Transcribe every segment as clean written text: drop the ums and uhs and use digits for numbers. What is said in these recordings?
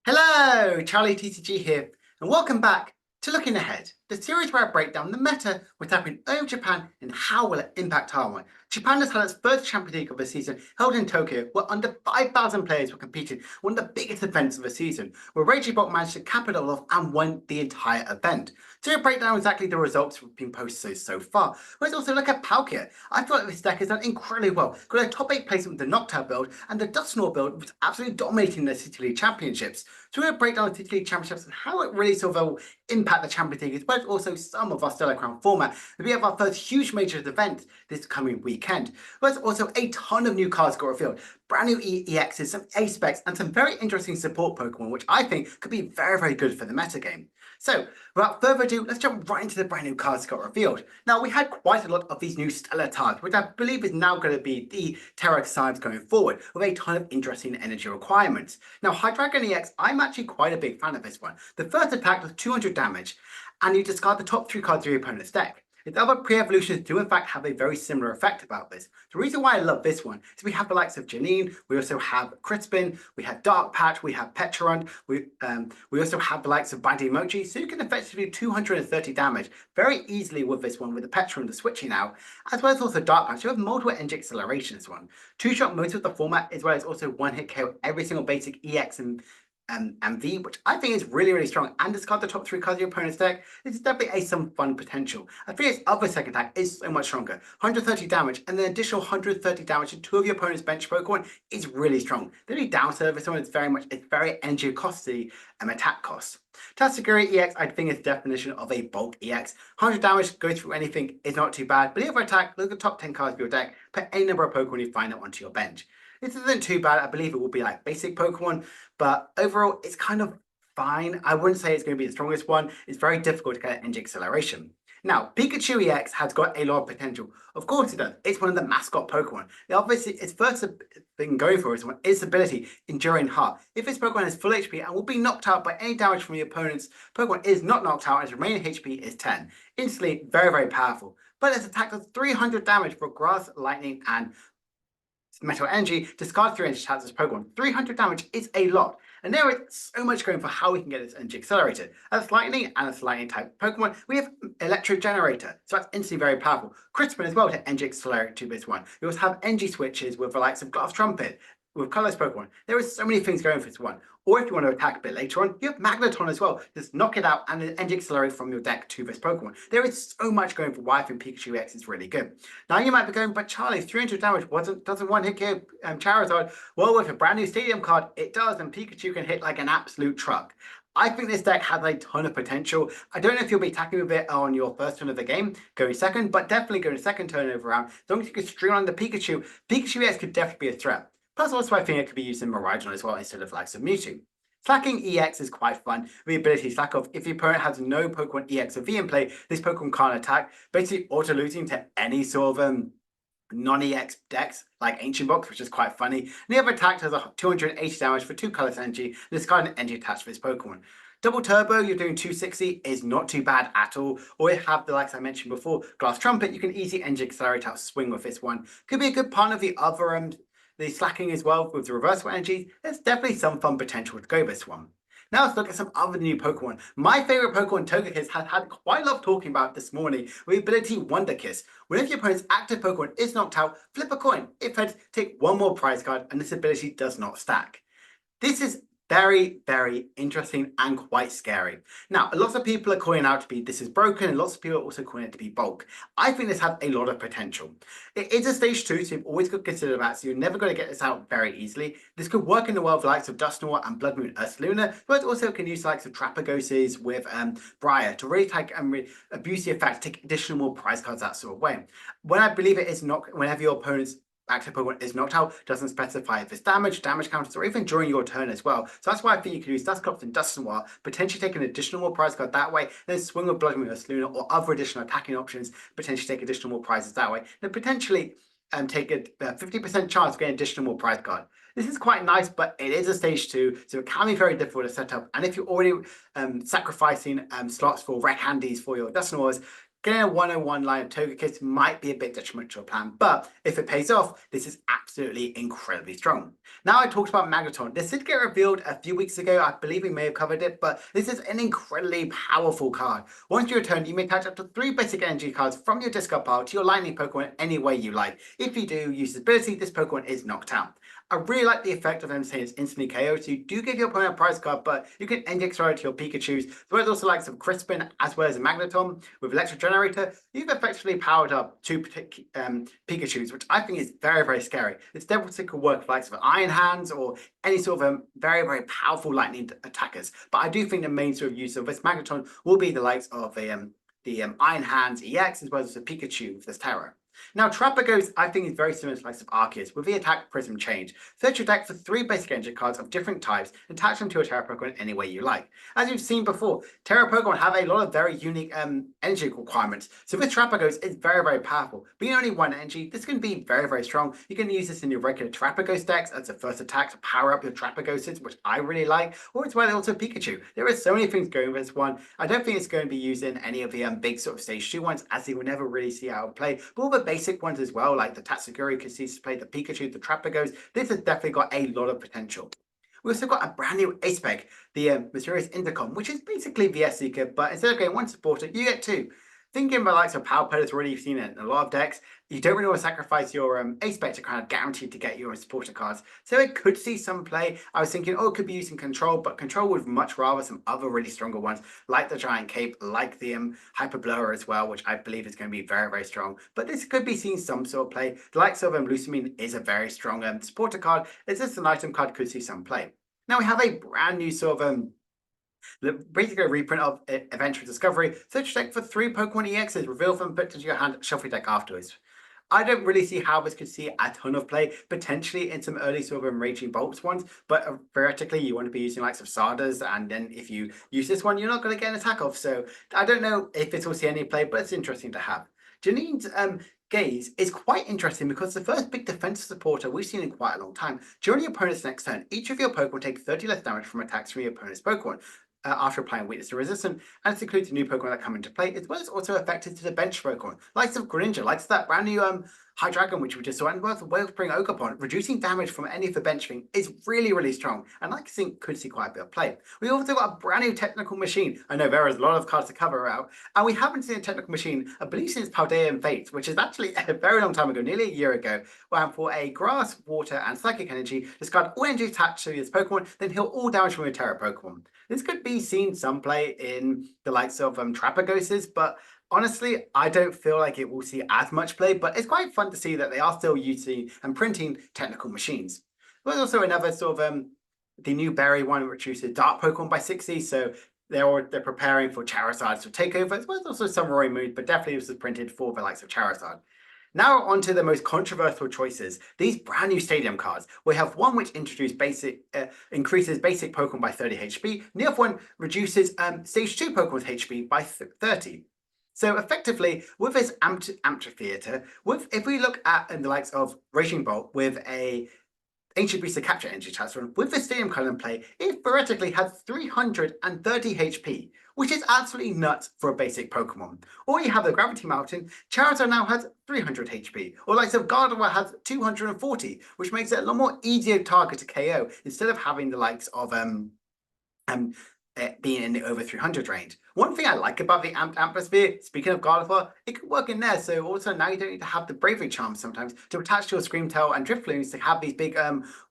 Hello, Charlie TCG here, and welcome back to Looking Ahead, the series where I break down the meta, what's happening over Japan, and how will it impact Taiwan. Japan has had its first Champions League of the season held in Tokyo, where under 5,000 players were competing, one of the biggest events of the season, where Reggie managed to cap it all off and won the entire event. So we'll break down exactly the results we've been posted so far. Let's also look at Palkia. I feel like this deck has done incredibly well. Got a top 8 placement with the Noctowl build, and the Dusknoir build was absolutely dominating the City League Championships. So we're going to break down the City League Championships and how it really sort of will impact the Champions League, as well as also some of our Stellar Crown format. We have our first huge major event this coming weekend. There's also a ton of new cards got revealed. Brand new EXs, some A-specs, and some very interesting support Pokemon, which I think could be very, very good for the metagame. So, without further ado, let's jump right into the brand new cards that got revealed. Now, we had quite a lot of these new Stellar cards, which I believe is now going to be the Terra signs going forward, with a ton of interesting energy requirements. Now, Hydreigon EX, I'm actually quite a big fan of this one. The first attack does 200 damage, and you discard the top 3 cards of your opponent's deck. Its other pre-evolutions do in fact have a very similar effect about this. The reason why I love this one is we have the likes of Janine, we also have Crispin, we have Dark Patch, we have Petrarund, we also have the likes of Bandy so you can effectively do 230 damage very easily with this one, with the Petrarund switching out, as well as also Dark Patch. You have multiple energy acceleration in this one. Two-shot most of the format, as well as also one-hit KO every single basic EX and V, which I think is really, really strong, and discard the top 3 cards of your opponent's deck. This is definitely some fun potential. I think its other second attack is so much stronger. 130 damage, and then additional 130 damage to 2 of your opponent's bench Pokemon is really strong. The only downside of this one is it's very energy costly attack cost. Tatsugiri EX, I think, is the definition of a bulk EX. 100 damage, goes through anything, is not too bad. But if you attack, look at the top 10 cards of your deck, put any number of Pokemon you find it onto your bench. This isn't too bad. I believe it will be like basic Pokemon, but overall, it's kind of fine. I wouldn't say it's going to be the strongest one. It's very difficult to get energy acceleration. Now, Pikachu EX has got a lot of potential. Of course it does. It's one of the mascot Pokemon. Now, obviously, its first thing going for is its ability, Enduring Heart. If this Pokemon has full HP and will be knocked out by any damage from your opponent's Pokemon, is not knocked out, its remaining HP is 10. Instantly, very, very powerful. But its attack does 300 damage for Grass, Lightning, and Metal Energy. Discard 3 energy attacks as Pokemon. 300 damage is a lot. And there is so much going for how we can get this energy accelerated. As Lightning and as Lightning type Pokemon, we have Electric Generator. So that's instantly very powerful. Crispin as well to energy accelerate to this one. We also have energy switches with the likes of Glass Trumpet, with colorless Pokemon. There are so many things going for this one. Or if you want to attack a bit later on, you have Magneton as well. Just knock it out and then energy accelerate from your deck to this Pokemon. There is so much going for why I think Pikachu X is really good. Now you might be going, but Charlie, 300 damage doesn't one hit kill Charizard? Well, with a brand new Stadium card, it does, and Pikachu can hit like an absolute truck. I think this deck has a ton of potential. I don't know if you'll be attacking with it on your first turn of the game, going second, but definitely going second turn over round. As long as you can streamline the Pikachu, Pikachu X could definitely be a threat. Plus, also, I think it could be used in Miraidon as well instead of like some Mewtwo. Slacking EX is quite fun. The ability slack off. If your opponent has no Pokemon EX or V in play, this Pokemon can't attack. Basically, auto-losing to any sort of non-EX decks, like Ancient Box, which is quite funny. And the other attack does 280 damage for 2 colors energy, and discard an energy attached to this Pokemon. Double Turbo, you're doing 260, is not too bad at all. Or you have the likes I mentioned before, Glass Trumpet, you can easily energy accelerate out swing with this one. Could be a good part of the other the slacking as well with the reversal energy. There's definitely some fun potential to go this one. Now let's look at some other new Pokemon. My favorite Pokemon, Togekiss, has had quite a lot of talking about this morning with the ability Wonder Kiss. Whenever your opponent's active Pokemon is knocked out, flip a coin. If heads, take 1 more prize card, and this ability does not stack. This is very, very interesting and quite scary. Now, lots of people are calling out to be this is broken, and lots of people are also calling it to be bulk. I think this has a lot of potential. It is a stage 2, so you've always got to consider that, so you're never going to get this out very easily. This could work in the world of the likes of Dusknoir and Blood Moon Ursaluna, but it also can use the likes of Trapagoses with Briar to really take abuse the effect, take additional more prize cards that sort of way. When I believe it is not, whenever your opponent's active Pokemon is knocked out, doesn't specify if it's damage counters, or even during your turn as well. So that's why I think you can use Dusclops and Dusknoir, potentially take an additional more prize card that way, then swing with Blood Moon Ursaluna or other additional attacking options, potentially take additional more prizes that way, then potentially take a 50% chance of getting additional more prize card. This is quite nice, but it is a stage 2, so it can be very difficult to set up. And if you're already sacrificing slots for Wreck Handies for your Dusknoirs, getting a 101 line of Togekiss might be a bit detrimental to a plan, but if it pays off, this is absolutely incredibly strong. Now I talked about Magneton. This did get revealed a few weeks ago. I believe we may have covered it, but this is an incredibly powerful card. Once you return, you may attach up to 3 basic energy cards from your discard pile to your lightning Pokemon any way you like. If you do use this ability, this Pokemon is knocked out. I really like the effect of them saying it's instantly KO, so you do give your opponent a prize card, but you can index throw it to your Pikachus. There's also like some Crispin as well as a Magneton with Electric Generator. You've effectively powered up 2 Pikachus, which I think is very, very scary. It's definitely could work with likes of Iron Hands or any sort of very, very powerful lightning attackers. But I do think the main sort of use of this Magneton will be the likes of the Iron Hands EX as well as the Pikachu with this Terror. Now, Trapagos, I think, is very similar to the likes of Arceus, with the attack Prism change. Search your deck for 3 basic energy cards of different types and attach them to a Terra Pokemon any way you like. As you've seen before, Terra Pokemon have a lot of very unique energy requirements, so this Trapagos is very, very powerful. Being only 1 energy, this can be very, very strong. You can use this in your regular Trapagos decks as a first attack to power up your Trapagoses, which I really like, or as well also Pikachu. There are so many things going with this one. I don't think it's going to be used in any of the big sort of stage 2 ones, as they will never really see out of play, but all the basic ones as well, like the Tatsugiri Kassis play, the Pikachu, the Trapagos, this has definitely got a lot of potential. We also got a brand new ace spec, the Mysterious Intercom, which is basically VS Seeker, but instead of getting 1 supporter, you get 2. Thinking about likes of Power Pellets, already seen it in a lot of decks, you don't really want to sacrifice your ace spec to kind of guaranteed to get your supporter cards. So it could see some play. I was thinking, oh, it could be using Control, but Control would much rather some other really stronger ones, like the Giant Cape, like the Hyper Blower as well, which I believe is going to be very, very strong. But this could be seeing some sort of play. The likes of Lusamine is a very strong supporter card. It's just an item card, could see some play. Now we have a brand new sort of basically a reprint of Adventure Discovery. Search your deck for 3 Pokemon EXs, reveal them, put into your hand, shuffle your deck afterwards. I don't really see how this could see a ton of play, potentially in some early sort of Raging Bolts ones, but theoretically you want to be using likes of Sardas, and then if you use this one, you're not going to get an attack off. So I don't know if this will see any play, but it's interesting to have. Janine's Gaze is quite interesting because the first big defensive supporter we've seen in quite a long time. During your opponent's next turn, each of your Pokemon take 30 less damage from attacks from your opponent's Pokemon. After applying weakness to resistance, and this includes the new Pokemon that come into play, as well as also affected to the bench Pokemon, likes of Greninja, likes that brand new Hydreigon, which we just saw, and both Wellspring Ogerpon, reducing damage from any of the bench thing is really, really strong, and I think could see quite a bit of play. We also got a brand new Technical Machine. I know there is a lot of cards to cover out, and we haven't seen a Technical Machine, I believe, since Paldea and Fates, which is actually a very long time ago, nearly a year ago, where for a Grass, Water, and Psychic Energy, discard all energy attached to this Pokemon, then heal all damage from your Terra Pokemon. This could be seen some play in the likes of Trapagoses, but honestly, I don't feel like it will see as much play, but it's quite fun to see that they are still using and printing Technical Machines. There's also another sort of the new Berry one, which uses Dark Pokemon by 60, so they're preparing for Charizard to take over, as well as also some Roy Mood, but definitely this was printed for the likes of Charizard. Now on to the most controversial choices, these brand new stadium cards. We have one which increases basic Pokemon by 30 HP, and the other one reduces stage 2 Pokemon's HP by 30. So effectively, with this amphitheater, if we look at the likes of Raging Bolt with a Ancient Beast to capture energy transfer, with the Stadium card in play, it theoretically has 330 HP, which is absolutely nuts for a basic Pokemon. Or you have the Gravity Mountain, Charizard now has 300 HP, or likes of Gardevoir has 240, which makes it a lot more easier target to KO, instead of having the likes of being in the over 300 range. One thing I like about the Amped Atmosphere, speaking of Gardevoir, it can work in there, so also now you don't need to have the Bravery Charm sometimes to attach to your Screamtail and Drifloons to have these big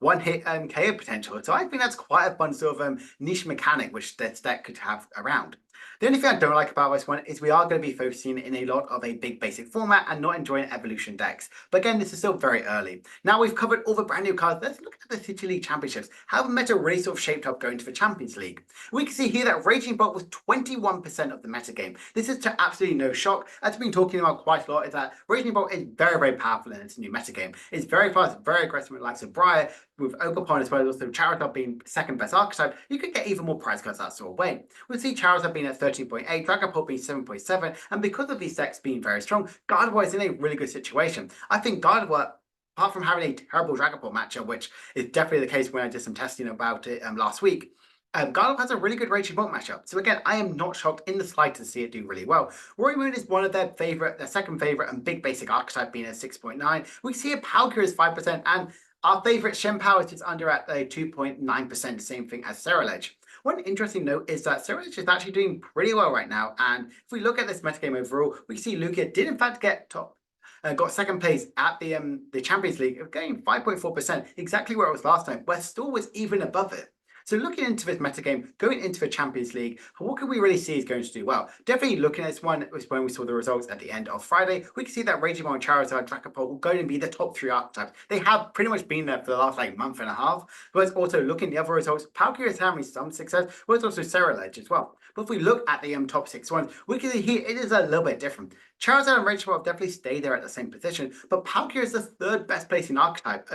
one-hit KO potential. So I think that's quite a fun sort of niche mechanic which this deck could have around. The only thing I don't like about this one is we are going to be focusing in a lot of a big basic format and not enjoying evolution decks. But again, this is still very early. Now we've covered all the brand new cards, let's look at the City League Championships. How the meta really sort of shaped up going to the Champions League. We can see here that Raging Bolt was 21% of the metagame. This is to absolutely no shock. As we've been talking about quite a lot, is that Raging Bolt is very, very powerful in its new metagame. It's very fast, very aggressive with the likes of Briar, with Ogerpon as well as also Charizard being second best archetype. You could get even more prize cards that sort of way. We'll see Charizard being at 13.8, Dragapult being 7.7, and because of these decks being very strong, Gardevoir is in a really good situation. I think Gardevoir, apart from having a terrible Dragapult matchup, which is definitely the case when I did some testing about it last week, Gardevoir has a really good Raging Bolt matchup, so again, I am not shocked in the slightest to see it do really well. Roy Moon is one of their second favorite, and big basic archetype being at 6.9. We see a Palkia is 5%, and our favorite Shenpower is just under at a 2.9%, same thing as Ceruledge. One interesting note is that Ceruledge is actually doing pretty well right now, and if we look at this metagame overall, we see Lugia did in fact get top. Got second place at the Champions League, getting 5.4%, exactly where it was last time, where Store was even above it. So looking into this metagame, going into the Champions League, what can we really see is going to do well? Definitely looking at this one was when we saw the results at the end of Friday. We can see that Raging Ball and Charizard, Dragapult will going to be the top 3 archetypes. They have pretty much been there for the last month and a half. But also looking at the other results, Palkia is having some success, but it's also Ceruledge as well. But if we look at the top 6 ones, we can see here it is a little bit different. Charizard and Raging Ball have definitely stayed there at the same position, but Palkia is the 3rd best placing archetype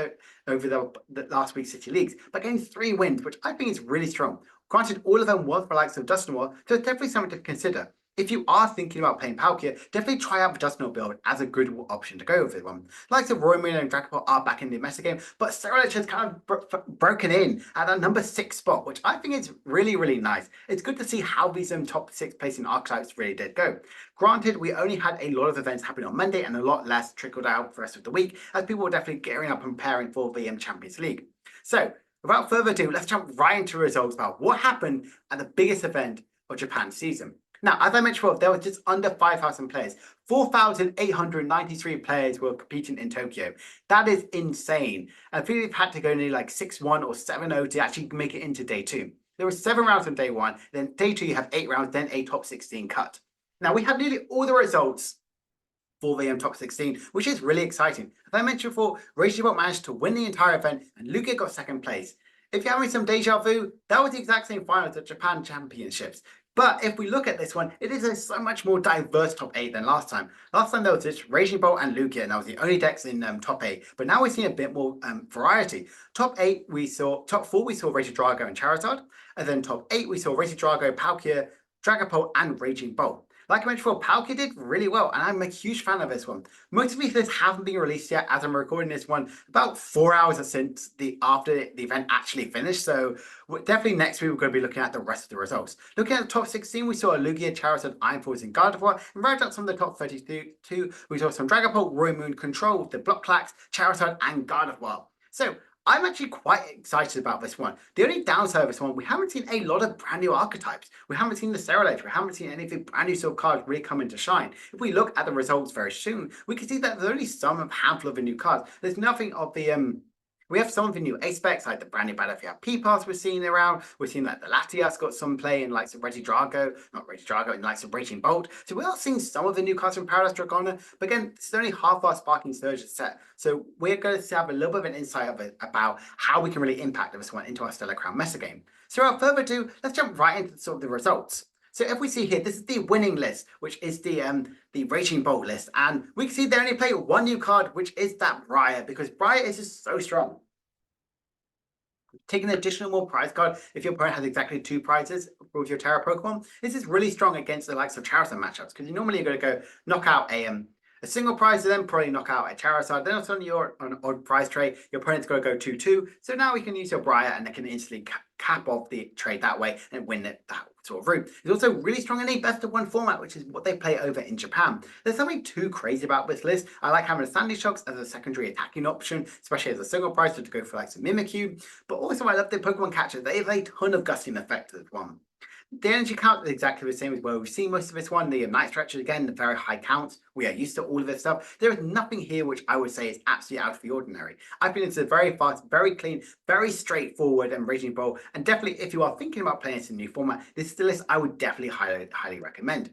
over the last week's City Leagues, by getting 3 wins, which I think is really strong. Granted, all of them were for the likes of Dusknoir, so it's definitely something to consider. If you are thinking about playing Palkia, definitely try out the Dusknoir build as a good option to go with one. Likes of Royman and Dragapult are back in the metagame, but Ceruledge has kind of broken in at that number 6 spot, which I think is really, really nice. It's good to see how these top 6 placing archetypes really did go. Granted, we only had a lot of events happening on Monday and a lot less trickled out for the rest of the week, as people were definitely gearing up and preparing for the Champions League. So, without further ado, let's jump right into results about what happened at the biggest event of Japan's season. Now, as I mentioned before, there was just under 5,000 players. 4,893 players were competing in Tokyo. That is insane. And I think we've had to go nearly 6-1 or 7-0 to actually make it into day 2. There were 7 rounds on day 1, then day 2 you have 8 rounds, then a top 16 cut. Now, we have nearly all the results for the top 16, which is really exciting. As I mentioned before, Raging Ball managed to win the entire event, and Lugia got 2nd place. If you're having some deja vu, that was the exact same finals at Japan Championships. But if we look at this one, it is a so much more diverse top 8 than last time. Last time there was just Raging Ball and Lugia, and that was the only decks in top 8. But now we're seeing a bit more variety. Top 4 we saw Raging Drago and Charizard, and then top 8 we saw Raging Drago, Palkia, Dragapult, and Raging Ball. Like I mentioned before, Palkia did really well, and I'm a huge fan of this one. Most of these lists haven't been released yet as I'm recording this one about 4 hours since after the event actually finished, so definitely next week we're going to be looking at the rest of the results. Looking at the top 16, we saw Lugia, Charizard, Iron Force, and Gardevoir, and right up some of the top 32, we saw some Dragapult, Roy Moon, Control, the Block Clacks, Charizard, and Gardevoir. So, I'm actually quite excited about this one. The only downside of this one, we haven't seen a lot of brand new archetypes. We haven't seen the Ceruledge. We haven't seen any of the brand new sort of cards really come into shine. If we look at the results very soon, we can see that there's only some handful of the new cards. There's nothing of the we have some of the new aspects, like the brand new Battlefield P-Pass we're seeing around. We're seeing that the Latias got some play in likes of in likes of Raging Bolt. So we are seeing some of the new cards from Paradise Dragona, but again, this is only half our Sparking Surge set. So we're going to have a little bit of an insight of it about how we can really impact this one into our Stellar Crown metagame. So without further ado, let's jump right into sort of the results. So if we see here, this is the winning list, which is the Raging Bolt list. And we can see they only play 1 new card, which is that Briar, because Briar is just so strong. Take an additional more prize card if your opponent has exactly 2 prizes with your Terra Pokemon. This is really strong against the likes of Charizard matchups, because you normally are going to go knock out a single prize, and then probably knock out a Charizard. Then on your odd prize trade, your opponent's going to go 2-2. So now we can use your Briar, and they can instantly cap off the trade that way and win that sort of route. It's also really strong in a best of 1 format, which is what they play over in Japan. There's something too crazy about this list. I like having a Sandy Shocks as a secondary attacking option, especially as a single prize to go for like some Mimikyu. But also I love the Pokemon Catcher. They have a ton of gusting effect as one. The energy count is exactly the same as well. We've seen most of this one. The Night Stretcher, again, the very high counts. We are used to all of this stuff. There is nothing here which I would say is absolutely out of the ordinary. I think it's a very fast, very clean, very straightforward and Raging Ball. And definitely, if you are thinking about playing this in a new format, this is the list I would definitely highly recommend.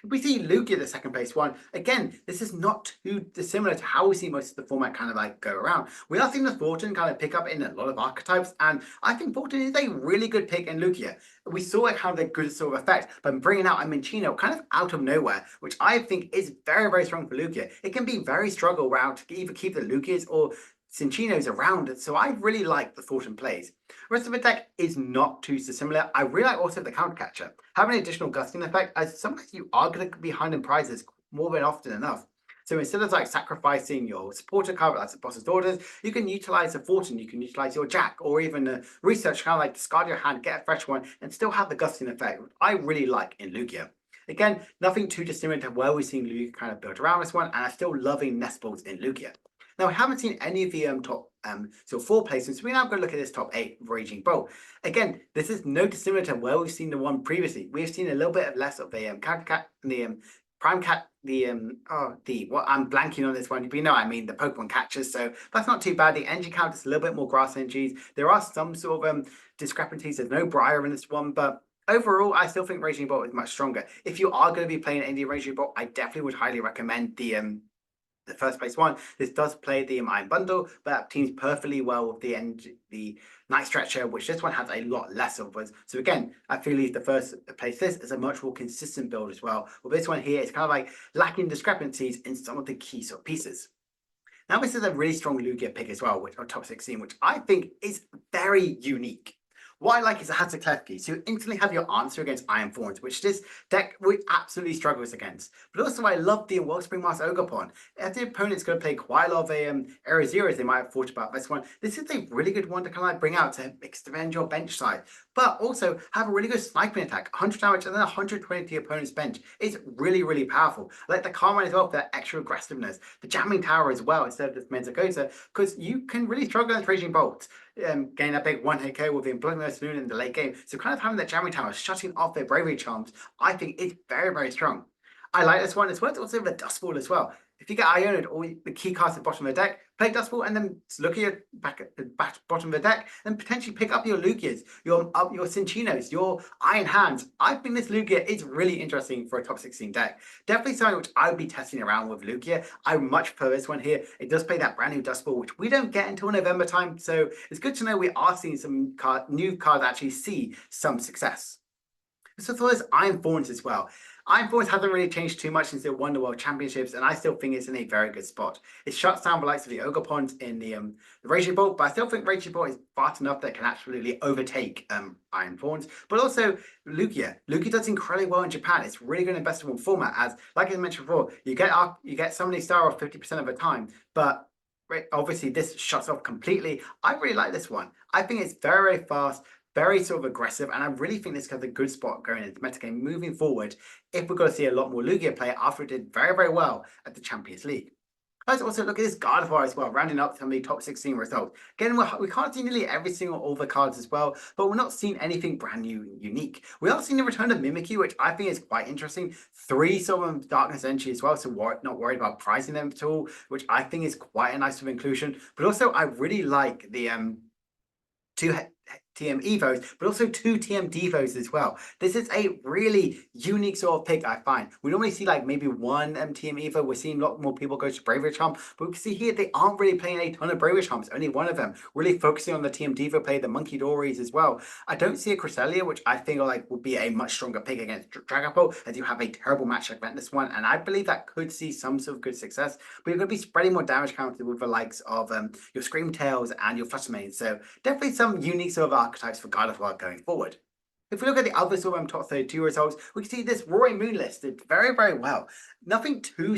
If we see Lugia, the 2nd place one, again, this is not too dissimilar to how we see most of the format kind of go around. We are seeing the Thornton kind of pick up in a lot of archetypes, and I think Thornton is a really good pick in Lugia. We saw it have a good sort of effect by bringing out a Minccino kind of out of nowhere, which I think is very, very strong for Lugia. It can be very struggle around to either keep the Lugias or Cinccino's around, so I really like the Thornton plays. The rest of the deck is not too dissimilar. I really like also the Counter Catcher. Having an additional gusting effect, as sometimes you are going to be behind in prizes more than often enough. So instead of like sacrificing your supporter card, like the boss's orders, you can utilize a fortune, you can utilize your jack, or even a research, kind of like discard your hand, get a fresh one, and still have the gusting effect, which I really like in Lugia. Again, nothing too dissimilar to where we've seen Lugia kind of built around this one, and I'm still loving nest balls in Lugia. Now, we haven't seen any of the top so 4 placements. So we're now going to look at this top 8 Raging Bolt. Again, this is no dissimilar to where we've seen the one previously. We've seen a little bit of less of the character cat, the prime cat, I'm blanking on this one, but you know I mean the Pokemon catchers, so that's not too bad. The energy count is a little bit more grass energies. There are some sort of discrepancies. There's no Briar in this one, but overall, I still think Raging Bolt is much stronger. If you are going to be playing any Raging Bolt, I definitely would highly recommend the first place one. This does play the Iron Bundle, but that teams perfectly well with the Night Stretcher, which this one has a lot less of us. So again, I feel like the first place this is a much more consistent build as well. Well, this one here is kind of like lacking discrepancies in some of the key sort of pieces. Now, this is a really strong Lugia pick as well, which on top 16, which I think is very unique. What I like is it has a Klefki, so you instantly have your answer against Iron Thorns, which this deck absolutely struggles against. But also, I love the Wellspring Master Ogerpon. If the opponent's going to play quite a lot of Area Zeros, they might have thought about this one. This is a really good one to kind of like bring out to extend your bench side, but also have a really good sniping attack, 100 damage and then 120 to the opponent's bench. It's really, really powerful. I like the Carmine as well for that extra aggressiveness. The Jamming Tower as well instead of this Menzakota, because you can really struggle against Raging Bolts. Getting that big one-hit KO with the Bloodless Saloon in the late game. So kind of having that Jamming Tower shutting off their Bravery Charms, I think is very, very strong. I like this one as well. It's also the Dust Ball as well. If you get Ioned or the key cards at the bottom of the deck, play Dust Ball and then look at your back at the bottom of the deck and potentially pick up your Lugias, your Cinchinos, your Iron Hands. I think this Lugia is really interesting for a top 16 deck. Definitely something which I would be testing around with Lugia. I much prefer this one here. It does play that brand new Dust Ball, which we don't get until November time. So it's good to know we are seeing some new cards actually see some success. So for this Iron Thorns as well. Iron Thorns hasn't really changed too much since the Wonder World Championships, and I still think it's in a very good spot. It shuts down the likes of the Ogerpons in the Raging Bolt, but I still think Raging Bolt is fast enough that it can absolutely overtake Iron Thorns. But also Lugia. Lugia does incredibly well in Japan. It's really good in investable format, as like I mentioned before, you get Summoning Star off 50% of the time, but obviously this shuts off completely. I really like this one. I think it's very, very fast, very sort of aggressive, and I really think this has a good spot going into the metagame moving forward if we're going to see a lot more Lugia play after it did very, very well at the Champions League. Let's also look at this Gardevoir as well, rounding up some of the top 16 results. Again, we can't see nearly every single all the cards as well, but we're not seeing anything brand new and unique. We are seeing the return of Mimikyu, which I think is quite interesting. 3 sort of Darkness Energy as well, so not worried about pricing them at all, which I think is quite a nice sort of inclusion. But also, I really like the 2 TM Evos, but also 2 TM Devos as well. This is a really unique sort of pick, I find. We normally see like maybe 1 TM Evo. We're seeing a lot more people go to Bravery Charm, but we can see here they aren't really playing a ton of Bravery Charms, only 1 of them. Really focusing on the TM Devo play, the Monkey Dories as well. I don't see a Cresselia, which I think like would be a much stronger pick against Dragapult, as you have a terrible matchup against this one, and I believe that could see some sort of good success, but you're going to be spreading more damage counted with the likes of your Screamtails and your Fluttermanes, so definitely some unique sort of archetypes for Gardevoir going forward. If we look at the other sort of top 32 results, we can see this Roaring Moon listed very, very well. Nothing too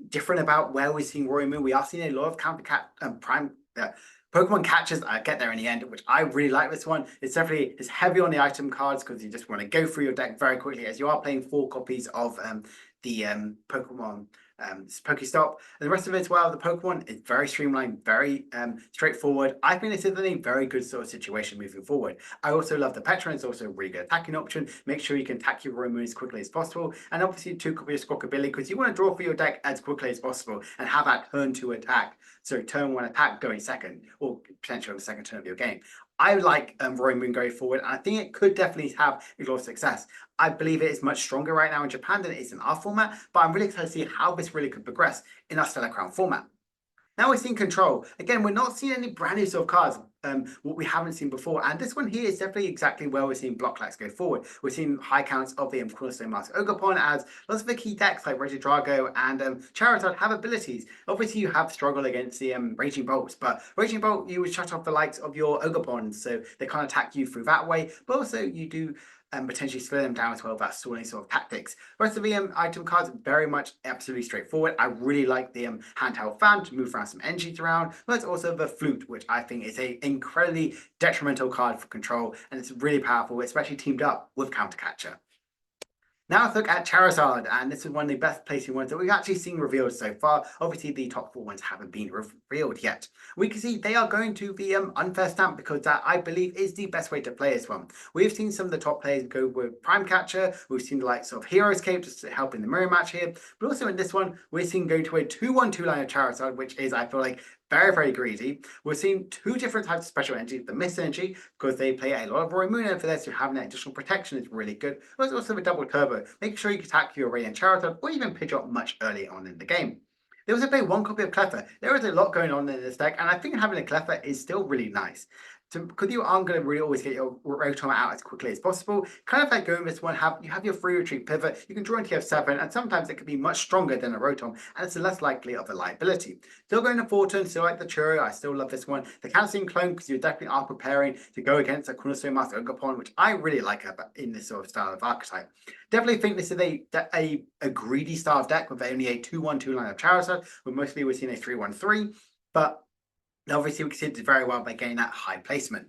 different about where we're seeing Roaring Moon. We are seeing a lot of Pokemon catchers. I get there in the end, which I really like this one. It's heavy on the item cards because you just want to go through your deck very quickly, as you are playing 4 copies of the Pokemon Pokestop. And the rest of it as well, the Pokemon is very streamlined, very straightforward. I think this is a very good sort of situation moving forward. I also love the Petra. It's also a really good attacking option. Make sure you can attack your Roaring Moon as quickly as possible. And obviously 2 copies of Squawkabilly, because you want to draw for your deck as quickly as possible and have that turn 2 attack. So turn 1 attack going second, or potentially on the second turn of your game. I like Roaring Moon going forward, and I think it could definitely have a lot of success. I believe it is much stronger right now in Japan than it is in our format, but I'm really excited to see how this really could progress in our Stellar Crown format. Now we're seeing Control. Again, we're not seeing any brand new sort of cards, what we haven't seen before. And this one here is definitely exactly where we're seeing block likes go forward. We're seeing high counts of the Cornerstone Mask Ogerpon, as lots of the key decks like Regidrago and Charizard have abilities. Obviously, you have struggle against the Raging Bolts, but Raging Bolt, you would shut off the likes of your Ogerpons, so they can't attack you through that way. But also, you do and potentially slow them down as well without stalling sort of tactics. The rest of the item cards very much absolutely straightforward. I really like the handheld fan to move around some energies around, but it's also the flute, which I think is a incredibly detrimental card for control, and it's really powerful, especially teamed up with Countercatcher. Now let's look at Charizard, and this is one of the best placing ones that we've actually seen revealed so far. Obviously, the top 4 ones haven't been revealed yet. We can see they are going to the unfair stamp because that, I believe, is the best way to play this one. We've seen some of the top players go with Prime Catcher. We've seen the likes of Heroescape just to help in the mirror match here. But also in this one, we're seeing going to a 2-1-2 line of Charizard, which is, I feel like, very, very greedy. We're seeing 2 different types of special energy. The Mist Energy, because they play a lot of Roy Moon, and for this, so having that additional protection is really good. But also the double turbo, making sure you can attack your Radiant Charizard or even Pidgeot much earlier on in the game. They also play 1 copy of Cleffa. There is a lot going on in this deck, and I think having a Cleffa is still really nice. Because you aren't going to really always get your Rotom out as quickly as possible, kind of like going with this one, you have your free retreat pivot, you can draw into your 7, and sometimes it can be much stronger than a Rotom, and it's less likely of a liability. Still going to Fortune, still like the Churro, I still love this one. The Calcium Clone, because you definitely are preparing to go against a Cornerstone Master Ogapon, which I really like in this sort of style of archetype. Definitely think this is a greedy style of deck with only a 2-1-2 line of Charizard, but mostly we're seeing a 3-1-3, but obviously, we did very well by getting that high placement.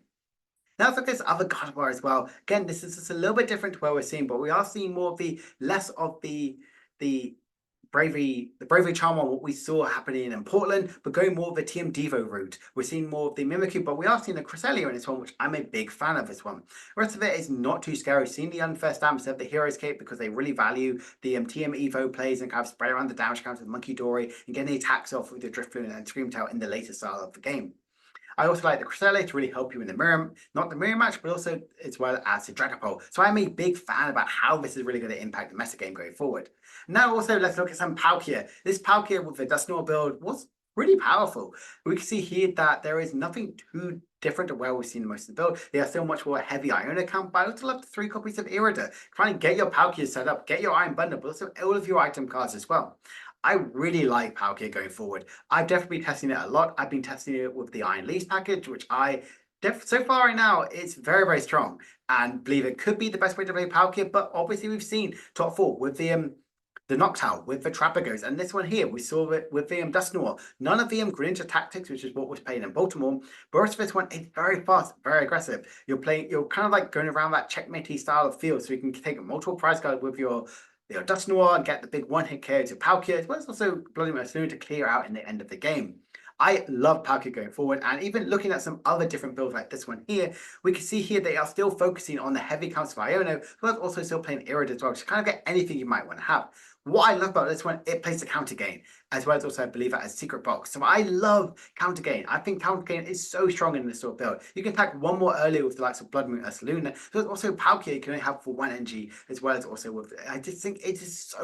Now let's look at this other Gardevoir as well. Again, this is just a little bit different to where we're seeing, but we are seeing more of less of the bravery charm on what we saw happening in Portland, but going more of the TM Devo route. We're seeing more of the Mimikyu, but we are seeing the Cresselia in this one, which I'm a big fan of this one. The rest of it is not too scary. Seeing the unfair stamps of the Heroescape because they really value the TM Evo plays and kind of spread around the damage count with Monkey Dory and getting the attacks off with the Drifloon and Screamtail in the later style of the game. I also like the Cresselia to really help you in the mirror, not the mirror match, but also as well as the Dragapult. So I'm a big fan about how this is really going to impact the meta game going forward. Now also let's look at some Palkia. This Palkia with the Dusknoir build was really powerful. We can see here that there is nothing too different to where we've seen most of the build. They are still much more heavy Iona count, but I also love the 3 copies of Irida. Try and get your Palkia set up, get your Iron Bundle, but also all of your item cards as well. I really like Palkia going forward. I've definitely been testing it a lot. I've been testing it with the Iron Leaves package, which so far right now, it's very, very strong. And believe it could be the best way to play Palkia, but obviously we've seen top 4 with the Noctowl, with the Trapagos, and this one here, we saw it with the Dusknoir. None of the Greninja tactics, which is what was playing in Baltimore, but also this one is very fast, very aggressive. You're kind of like going around that checkmatey style of field, so you can take multiple prize cards with your Dusknoir and get the big one-hit KO to Palkia, as well as also Bloody Saloon to clear out in the end of the game. I love Palkia going forward, and even looking at some other different builds like this one here, we can see here they are still focusing on the heavy counts of Iono, but also still playing Irid as well, to kind of get anything you might want to have. What I love about this one, it plays the counter gain, as well as also I believe that as secret box. So I love counter gain. I think counter gain is so strong in this sort of build. You can attack one more earlier with the likes of Blood Moon or Saloon. So it's also Palkia you can only have for 1 energy, as well as also with, I just think it is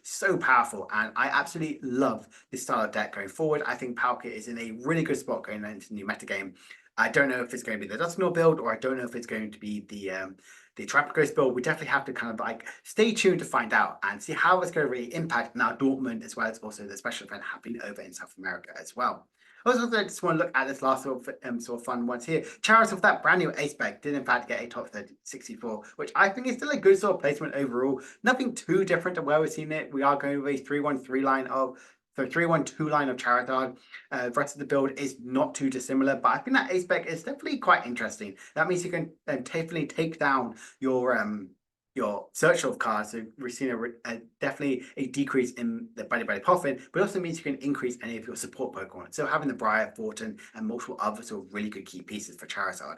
so powerful, and I absolutely love this style of deck going forward. I think Palkia is in a really good spot going into the new meta game. I don't know if it's going to be the Dusknoir build, or I don't know if it's going to be the Trapagos build. We definitely have to kind of like stay tuned to find out and see how it's going to really impact now Dortmund, as well as also the special event happening over in South America as well. Also, I just want to look at this last sort of fun ones here. Charizard with that brand new ace spec did in fact get a top 64, which I think is still a good sort of placement overall. Nothing too different to where we've seen it. We are going with a 3-1-3 line of 3-1-2 line of Charizard. The rest of the build is not too dissimilar, but I think that ace spec is definitely quite interesting. That means you can definitely take down your search of cards. So we're seeing definitely a decrease in the Buddy Puffin, but it also means you can increase any of your support Pokemon. So having the Briar, Fortin, and multiple other sort of really good key pieces for Charizard.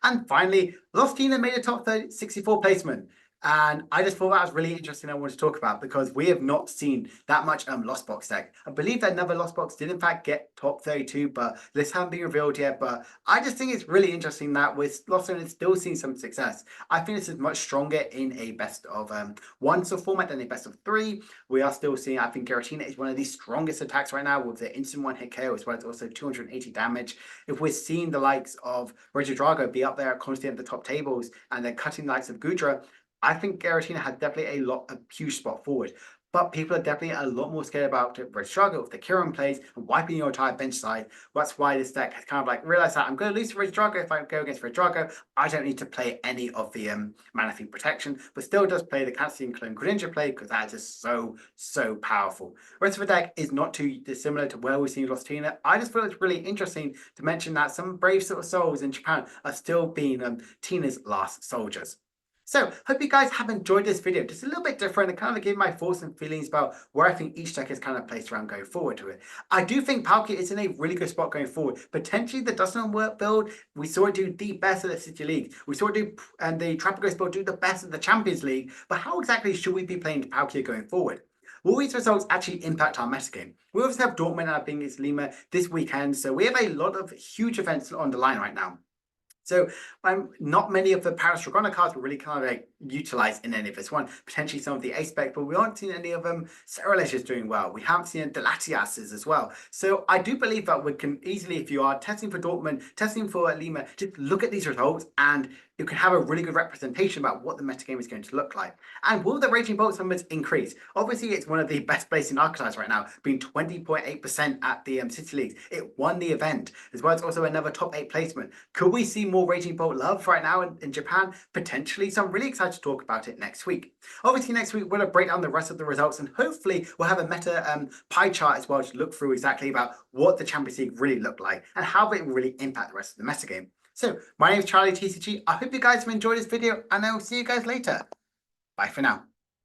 And finally, Loftina made a top 64 placement. And I just thought that was really interesting. I wanted to talk about because we have not seen that much Lost Box deck. I believe that another Lost Box did in fact get top 32, but this hasn't been revealed yet. But I just think it's really interesting that with Lost Zone, it's still seeing some success. I think this is much stronger in a best of 1 sort of format than a best of 3. We are still seeing, I think Giratina is one of the strongest attacks right now with the instant 1-hit KO, as well as also 280 damage. If we're seeing the likes of Regidrago be up there constantly at the top tables, and they're cutting the likes of Gudra, I think Giratina has definitely a huge spot forward. but people are definitely a lot more scared about it. Registrago with the Kieran plays and wiping your entire bench side. That's why this deck has kind of like realized that I'm going to lose to Registrago if I go against Registrago. I don't need to play any of the Mana Thief protection, but still does play the Cassian Clone Greninja play because that is just so powerful. The rest of the deck is not too dissimilar to where we've seen Lost Tina. I just feel it's really interesting to mention that some brave sort of souls in Japan are still being Tina's last soldiers. So, hope you guys have enjoyed this video. Just a little bit different and kind of give my thoughts and feelings about where I think each deck is kind of placed around going forward to it. I do think Palkia is in a really good spot going forward. Potentially the Dustin Work build, we saw it do the best of the City League. We saw it do, and the Tropical build do the best of the Champions League. But how exactly should we be playing Palkia going forward? Will these results actually impact our metagame? We obviously have Dortmund and Bingis Lima this weekend, so we have a lot of huge events on the line right now. So not many of the Paris Dragona cards were really kind of like utilized in any of this one. Potentially some of the ace spec, but we aren't seeing any of them. Seralesh is doing well. We haven't seen Delatias's as well. So I do believe that we can easily, if you are testing for Dortmund, testing for Lima, just look at these results and you can have a really good representation about what the metagame is going to look like. And will the Raging Bolts numbers increase? Obviously, it's one of the best placing archetypes right now, being 20.8% at the City Leagues. It won the event, as well as also another top 8 placement. Could we see more Raging Bolt love right now in Japan? Potentially, so I'm really excited to talk about it next week. Obviously, next week, we're going to break down the rest of the results, and hopefully we'll have a meta pie chart as well to look through exactly about what the Champions League really looked like and how it will really impact the rest of the metagame. So, my name is Charlie TCG. I hope you guys have enjoyed this video, and I will see you guys later. Bye for now.